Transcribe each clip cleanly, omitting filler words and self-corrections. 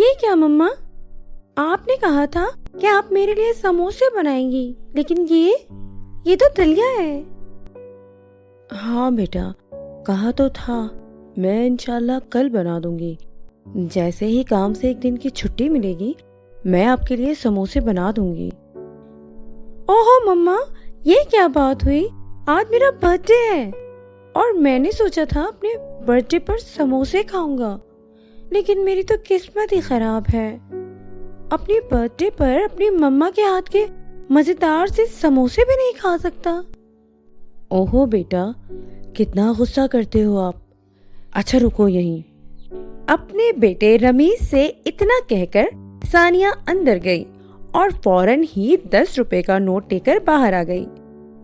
یہ کیا مما؟ آپ نے کہا تھا کہ آپ میرے لیے سموسے بنائیں گی، لیکن یہ تو دلیا ہے۔ ہاں بیٹا، کہا تو تھا، میں انشاءاللہ کل بنا دوں گی۔ جیسے ہی کام سے ایک دن کی چھٹی ملے گی میں آپ کے لیے سموسے بنا دوں گی۔ اوہو مما، یہ کیا بات ہوئی؟ آج میرا برتھ ڈے ہے اور میں نے سوچا تھا اپنے برتھ ڈے پر سموسے کھاؤں گا، لیکن میری تو قسمت ہی خراب ہے۔ اپنی برتھ ڈے پر اپنی مما کے ہاتھ کے مزیدار سے سموسے بھی نہیں کھا سکتا۔ اوہو بیٹا، کتنا غصہ کرتے ہو آپ۔ اچھا رکو یہیں۔ اپنے بیٹے رمیز سے اتنا کہہ کر ثانیہ اندر گئی اور فوراً ہی 10 روپے کا نوٹ لے کر باہر آ گئی۔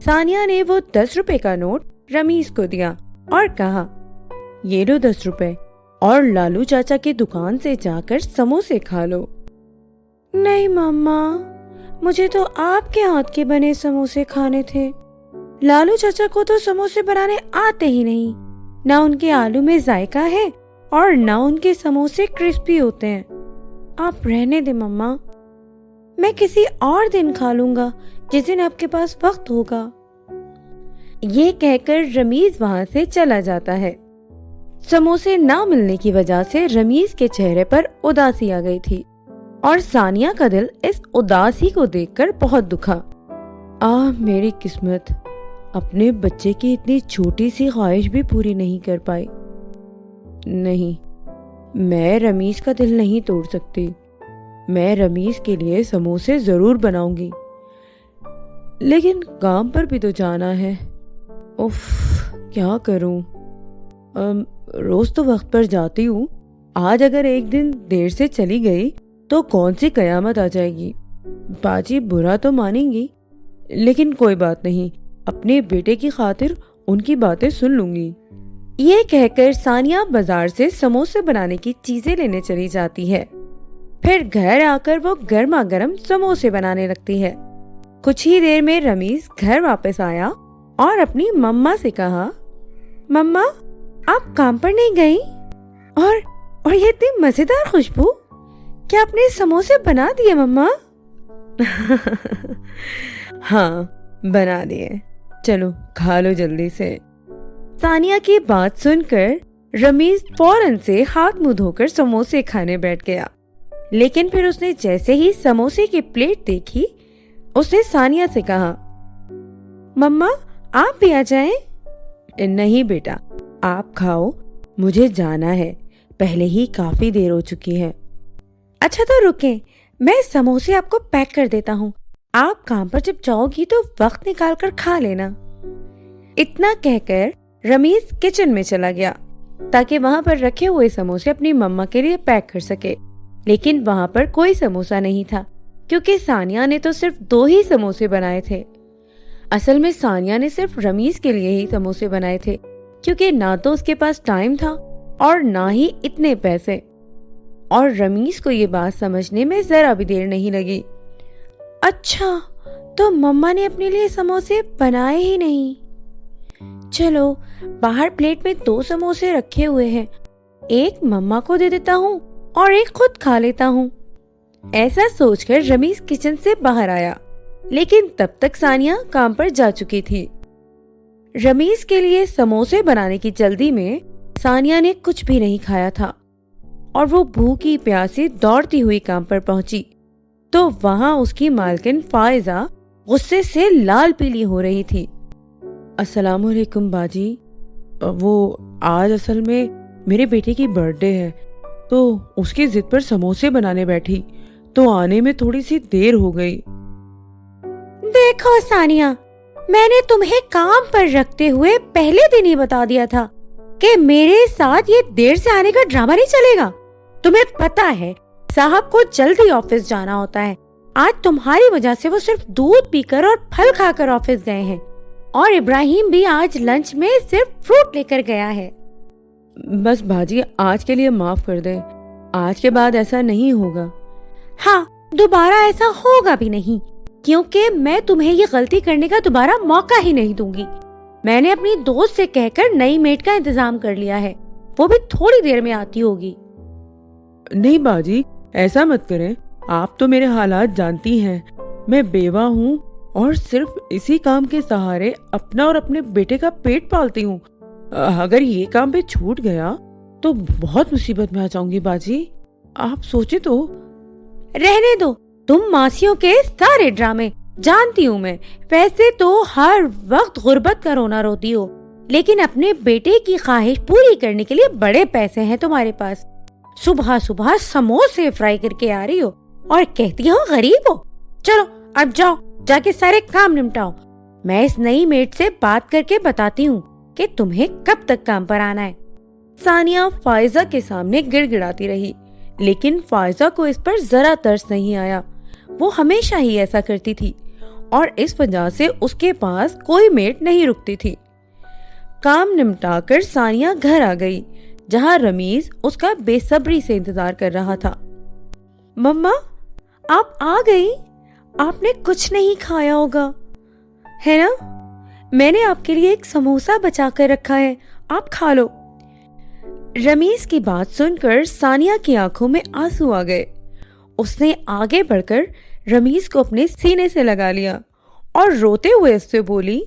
ثانیہ نے وہ 10 روپے کا نوٹ رمیز کو دیا اور کہا، یہ لو 10 روپے اور لالو چاچا کی دکان سے جا کر سموسے کھا لو۔ نہیں مما، مجھے تو آپ کے ہاتھ کے بنے سموسے کھانے تھے۔ لالو چاچا کو تو سموسے بنانے آتے ہی نہیں، نہ ان کے آلو میں ذائقہ ہے اور نہ ان کے سموسے کرسپی ہوتے ہیں۔ آپ رہنے دیں مما، میں کسی اور دن کھا لوں گا، جس دن آپ کے پاس وقت ہوگا۔ یہ کہہ کر رمیز وہاں سے چلا جاتا ہے۔ سموسے نہ ملنے کی وجہ سے رمیز کے چہرے پر اداسی آ گئی تھی اور ثانیہ کا دل اس اداسی کو دیکھ کر بہت دکھا۔ میری قسمت اپنے بچے کی اتنی چھوٹی سی خواہش بھی پوری نہیں کر پائی۔ نہیں، میں رمیز کا دل نہیں توڑ سکتی۔ میں رمیز کے لیے سموسے ضرور بناؤں گی، لیکن کام پر بھی تو جانا ہے۔ اف، کیا کروں؟ روز تو وقت پر جاتی ہوں، آج اگر ایک دن دیر سے چلی گئی تو کون سی قیامت آ جائے گی۔ باجی برا تو مانیں گی، لیکن کوئی بات نہیں، اپنے بیٹے کی خاطر ان کی باتیں سن لوں گی۔ یہ کہہ کر ثانیہ بازار سے سموسے بنانے کی چیزیں لینے چلی جاتی ہے۔ پھر گھر آ کر وہ گرما گرم سموسے بنانے لگتی ہے۔ کچھ ہی دیر میں رمیز گھر واپس آیا اور اپنی مما سے کہا، مما، آپ کام پر نہیں گئی؟ اور یہ اتنی مزیدار خوشبو، کیا آپ نے سموسے بنا دیے مما؟ ہاں بنا دیے، چلو کھا لو جلدی سے۔ ثانیہ کی بات سن کر رمیز فوراً سے ہاتھ منہ دھو کر سموسے کھانے بیٹھ گیا، لیکن پھر اس نے جیسے ہی سموسے کی پلیٹ دیکھی، اس نے ثانیہ سے کہا، مما آپ بھی آ جائیں۔ نہیں بیٹا، آپ کھاؤ، مجھے جانا ہے، پہلے ہی کافی دیر ہو چکی ہے۔ اچھا تو رکیں، میں سموسے آپ کو پیک کر دیتا ہوں، آپ کام پر جب جاؤ گی تو وقت نکال کر کھا لینا۔ اتنا کہہ کر رمیز کچن میں چلا گیا تاکہ وہاں پر رکھے ہوئے سموسے اپنی مما کے لیے پیک کر سکے، لیکن وہاں پر کوئی سموسا نہیں تھا کیونکہ ثانیہ نے تو صرف 2 ہی سموسے بنائے تھے۔ اصل میں ثانیہ نے صرف رمیز کے لیے ہی سموسے بنائے تھے کیونکہ نہ تو اس کے پاس ٹائم تھا اور نہ ہی اتنے پیسے، اور رمیز کو یہ بات سمجھنے میں ذرا بھی دیر نہیں لگی۔ اچھا، تو مما نے اپنے لیے سموسے بنائے ہی نہیں۔ چلو، باہر پلیٹ میں 2 سموسے رکھے ہوئے ہیں، ایک مما کو دے دیتا ہوں اور ایک خود کھا لیتا ہوں۔ ایسا سوچ کر رمیز کچن سے باہر آیا، لیکن تب تک ثانیہ کام پر جا چکی تھی۔ رمیز کے لیے سموسے بنانے کی جلدی میں ثانیہ نے کچھ بھی نہیں کھایا تھا اور وہ بھوکی پیاسی دوڑتی ہوئی کام پر پہنچی تو وہاں اس کی مالکن فائزہ غصے سے لال پیلی ہو رہی تھی۔ السلام علیکم باجی، وہ آج اصل میں میرے بیٹے کی برتھ ڈے ہے تو اس کی ضد پر سموسے بنانے بیٹھی تو آنے میں تھوڑی سی دیر ہو گئی۔ دیکھو ثانیہ، میں نے تمہیں کام پر رکھتے ہوئے پہلے دن ہی بتا دیا تھا کہ میرے ساتھ یہ دیر سے آنے کا ڈرامہ نہیں چلے گا۔ تمہیں پتا ہے صاحب کو جلدی آفس جانا ہوتا ہے، آج تمہاری وجہ سے وہ صرف دودھ پی کر اور پھل کھا کر آفس گئے ہیں، اور ابراہیم بھی آج لنچ میں صرف فروٹ لے کر گیا ہے۔ بس باجی آج کے لیے معاف کر دیں، آج کے بعد ایسا نہیں ہوگا۔ ہاں، دوبارہ ایسا ہوگا بھی نہیں، کیونکہ میں تمہیں یہ غلطی کرنے کا دوبارہ موقع ہی نہیں دوں گی۔ میں نے اپنی دوست سے کہہ کر نئی میٹ کا انتظام کر لیا ہے، وہ بھی تھوڑی دیر میں آتی ہوگی۔ نہیں باجی، ایسا مت کریں، آپ تو میرے حالات جانتی ہیں، میں بیوہ ہوں اور صرف اسی کام کے سہارے اپنا اور اپنے بیٹے کا پیٹ پالتی ہوں۔ اگر یہ کام بھی چھوٹ گیا تو بہت مصیبت میں آ جاؤں گی باجی، آپ سوچے تو۔ رہنے دو، تم ماسیوں کے سارے ڈرامے جانتی ہوں میں۔ ویسے تو ہر وقت غربت کا رونا روتی ہو، لیکن اپنے بیٹے کی خواہش پوری کرنے کے لیے بڑے پیسے ہیں تمہارے پاس۔ صبح صبح سموسے فرائی کر کے آ رہی ہو اور کہتی ہو غریب ہو۔ چلو اب جاؤ، جا کے سارے کام نمٹاؤ۔ میں اس نئی میڈ سے بات کر کے بتاتی ہوں کہ تمہیں کب تک کام پر آنا ہے۔ ثانیہ فائزہ کے سامنے گڑ گڑاتی رہی، لیکن فائزہ کو اس پر ذرا ترس نہیں آیا۔ وہ ہمیشہ ہی ایسا کرتی تھی اور اس وجہ سے اس کے پاس کوئی میٹ نہیں رکتی تھی۔ کام نمٹا کر ثانیہ گھر آ گئی، جہاں رمیز اس کا بے صبری سے انتظار کر رہا تھا۔ مما، آپ آ گئی؟ آپ نے کچھ نہیں کھایا ہوگا ہے نا؟ میں نے آپ کے لیے ایک سموسہ بچا کر رکھا ہے، آپ کھا لو۔ رمیز کی بات سن کر ثانیہ کی آنکھوں میں آنسو آ گئے۔ اس نے آگے بڑھ کر رمیز کو اپنے سینے سے لگا لیا اور روتے ہوئے اس سے بولی،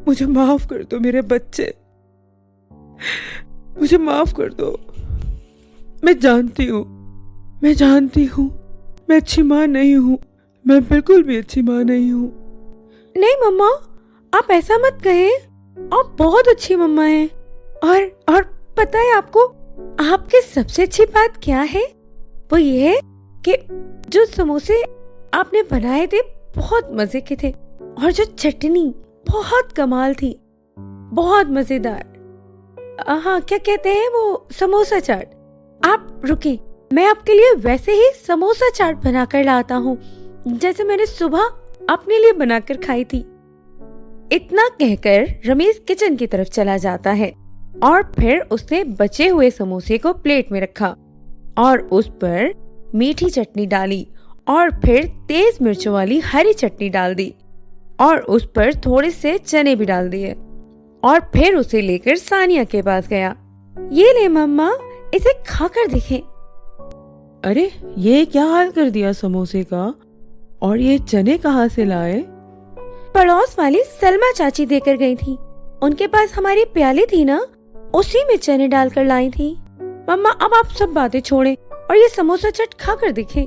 مجھے معاف کر دو میرے بچے، مجھے معاف کر دو۔ میں جانتی ہوں میں اچھی ماں نہیں ہوں، میں بالکل بھی اچھی ماں نہیں ہوں۔ نہیں مما، آپ ایسا مت کہیں، آپ بہت اچھی مما ہیں۔ اور پتہ ہے آپ کو آپ کی سب سے اچھی بات کیا ہے؟ وہ یہ ہے کہ جو سموسے آپ نے بنائے تھے بہت مزے کے تھے، اور جو چٹنی بہت کمال تھی، بہت مزیدار۔ ہاں، کیا کہتے ہیں وہ، سموسہ چاٹ۔ آپ رکیں، میں آپ کے لیے ویسے ہی سموسہ چاٹ بنا کر لاتا ہوں جیسے میں نے صبح اپنے لیے بنا کر کھائی تھی۔ اتنا کہہ کر رمیز کچن کی طرف چلا جاتا ہے اور پھر اس نے بچے ہوئے سموسے کو پلیٹ میں رکھا اور اس پر میٹھی چٹنی ڈالی اور پھر تیز مرچوں والی ہری چٹنی ڈال دی اور اس پر تھوڑے سے چنے بھی ڈال دیے، اور پھر اسے لے کر ثانیہ کے پاس گیا۔ یہ لے مما، اسے کھا کر دیکھیں۔ ارے یہ کیا حال کر دیا سموسے کا، اور یہ چنے کہاں سے لائے؟ پڑوس والی سلمہ چاچی دے کر گئی تھی، ان کے پاس ہماری پیالی تھی نا، اسی میں چنے ڈال کر لائی تھی۔ مما اب آپ سب باتیں چھوڑیں اور یہ سموسہ چٹ کھا کر دیکھیں۔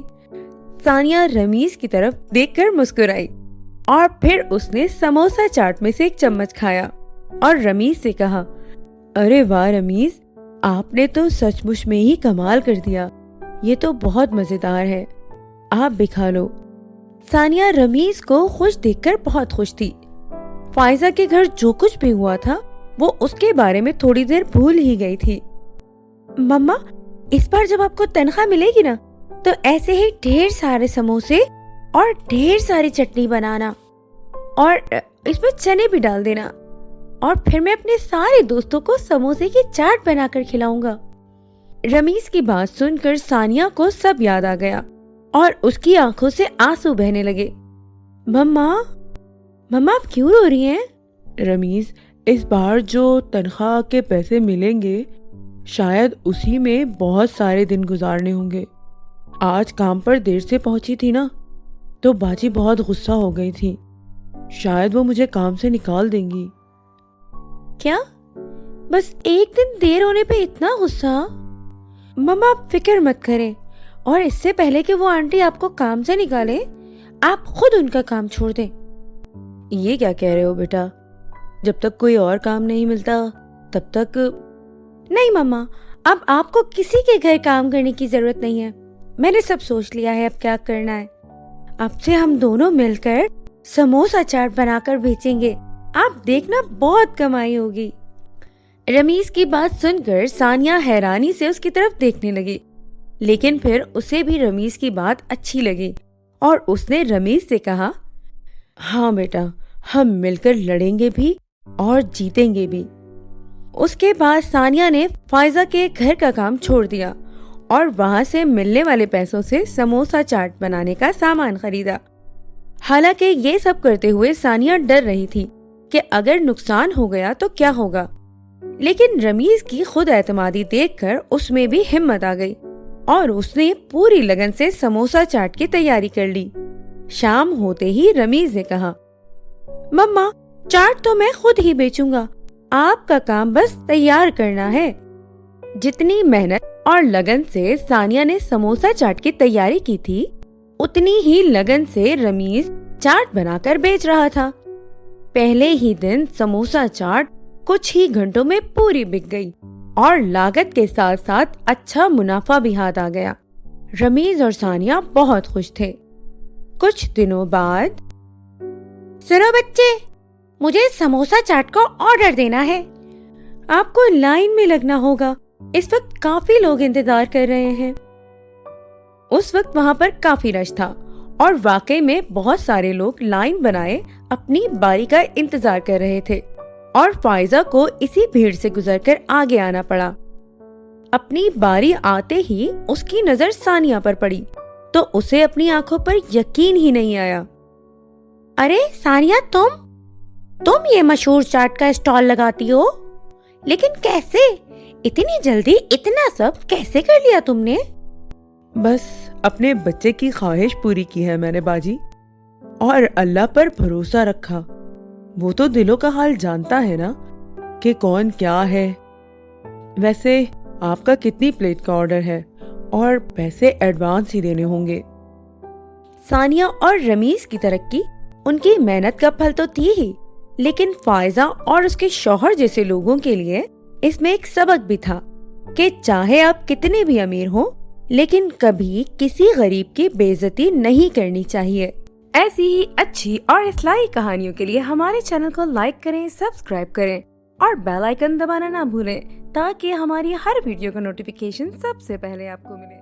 ثانیہ رمیز کی طرف دیکھ کر مسکرائی اور پھر اس نے سموسہ چاٹ میں سے ایک چمچ کھایا اور رمیز سے کہا، ارے واہ رمیز، آپ نے تو سچ مچ میں ہی کمال کر دیا، یہ تو بہت مزیدار ہے، آپ بھی کھا لو۔ ثانیہ رمیز کو خوش دیکھ کر بہت خوش تھی۔ فائزہ کے گھر جو کچھ بھی ہوا تھا وہ اس کے بارے میں تھوڑی دیر بھول ہی گئی تھی۔ مما، اس بار جب آپ کو تنخواہ ملے گی نا تو ایسے ہی ڈھیر سارے سموسے اور ڈھیر ساری چٹنی بنانا اور اس میں چنے بھی ڈال دینا، اور پھر میں اپنے سارے دوستوں کو سموسے کی چاٹ بنا کر کھلاؤں گا۔ رمیز کی بات سن کر ثانیہ کو سب یاد آ گیا اور اس کی آنکھوں سے آنسو بہنے لگے۔ مما آپ کیوں رو رہی ہیں؟ رمیز، اس بار جو تنخواہ کے پیسے ملیں گے شاید اسی میں بہت سارے دن گزارنے ہوں گے۔ آج کام پر دیر سے پہنچی تھی نا تو باجی بہت غصہ ہو گئی تھی، شاید وہ مجھے کام سے نکال دیں گی۔ کیا بس ایک دن دیر ہونے پہ اتنا غصہ؟ مما آپ فکر مت کریں، اور اس سے پہلے کہ وہ آنٹی آپ کو کام سے نکالے آپ خود ان کا کام چھوڑ دیں۔ یہ کیا کہہ رہے ہو بیٹا؟ جب تک کوئی اور کام نہیں ملتا تب تک… نہیں مما، اب آپ کو کسی کے گھر کام کرنے کی ضرورت نہیں ہے، میں نے سب سوچ لیا ہے اب کیا کرنا ہے۔ اب سے ہم دونوں مل کر سموسہ چاٹ بنا کر بیچیں گے، آپ دیکھنا بہت کمائی ہوگی۔ رمیز کی بات سن کر ثانیہ حیرانی سے اس کی طرف دیکھنے لگی، لیکن پھر اسے بھی رمیز کی بات اچھی لگی اور اس نے رمیز سے کہا، ہاں بیٹا، ہم مل کر لڑیں گے بھی اور جیتیں گے بھی۔ اس کے بعد ثانیہ نے فائزہ کے گھر کا کام چھوڑ دیا اور وہاں سے ملنے والے پیسوں سے سموسہ چاٹ بنانے کا سامان خریدا۔ حالانکہ یہ سب کرتے ہوئے ثانیہ ڈر رہی تھی کہ اگر نقصان ہو گیا تو کیا ہوگا، لیکن رمیز کی خود اعتمادی دیکھ کر اس میں بھی ہمت آ گئی اور اس نے پوری لگن سے سموسہ چاٹ کی تیاری کر لی۔ شام ہوتے ہی رمیز نے کہا، مما چاٹ تو میں خود ہی بیچوں گا، آپ کا کام بس تیار کرنا ہے۔ جتنی محنت اور لگن سے ثانیہ نے سموسہ چاٹ کی تیاری کی تھی، اتنی ہی لگن سے رمیز چاٹ بنا کر بیچ رہا تھا۔ پہلے ہی دن سموسہ چاٹ کچھ ہی گھنٹوں میں پوری بک گئی اور لاگت کے ساتھ ساتھ اچھا منافع بھی ہاتھ آ گیا۔ رمیز اور ثانیہ بہت خوش تھے۔ کچھ دنوں بعد، سنو بچے، مجھے سموسہ چاٹ کو آرڈر دینا ہے۔ آپ کو لائن میں لگنا ہوگا، اس وقت کافی لوگ انتظار کر رہے ہیں۔ اس وقت وہاں پر کافی رش تھا اور واقعی میں بہت سارے لوگ لائن بنائے اپنی باری کا انتظار کر رہے تھے اور فائزہ کو اسی بھیڑ سے گزر کر آگے آنا پڑا۔ اپنی باری آتے ہی اس کی نظر ثانیہ پر پڑی تو اسے اپنی آنکھوں پر یقین ہی نہیں آیا۔ ارے ثانیہ، تم یہ مشہور چاٹ کا اسٹال لگاتی ہو، لیکن کیسے؟ اتنی جلدی اتنا سب کیسے کر لیا تم نے؟ بس اپنے بچے کی خواہش پوری کی ہے میں نے باجی، اور اللہ پر بھروسہ رکھا۔ وہ تو دلوں کا حال جانتا ہے نا کہ کون کیا ہے۔ ویسے آپ کا کتنی پلیٹ کا آرڈر ہے اور پیسے ایڈوانس ہی دینے ہوں گے؟ ثانیہ اور رمیز کی ترقی ان کی محنت کا پھل تو تھی ہی، لیکن فائزہ اور اس کے شوہر جیسے لوگوں کے لیے اس میں ایک سبق بھی تھا کہ چاہے آپ کتنے بھی امیر ہوں، لیکن کبھی کسی غریب کی بے عزتی نہیں کرنی چاہیے۔ ایسی ہی اچھی اور اصلاحی کہانیوں کے لیے ہمارے چینل کو لائک کریں، سبسکرائب کریں اور بیل آئیکن دبانا نہ بھولیں تاکہ ہماری ہر ویڈیو کا نوٹیفیکیشن سب سے پہلے آپ کو ملے۔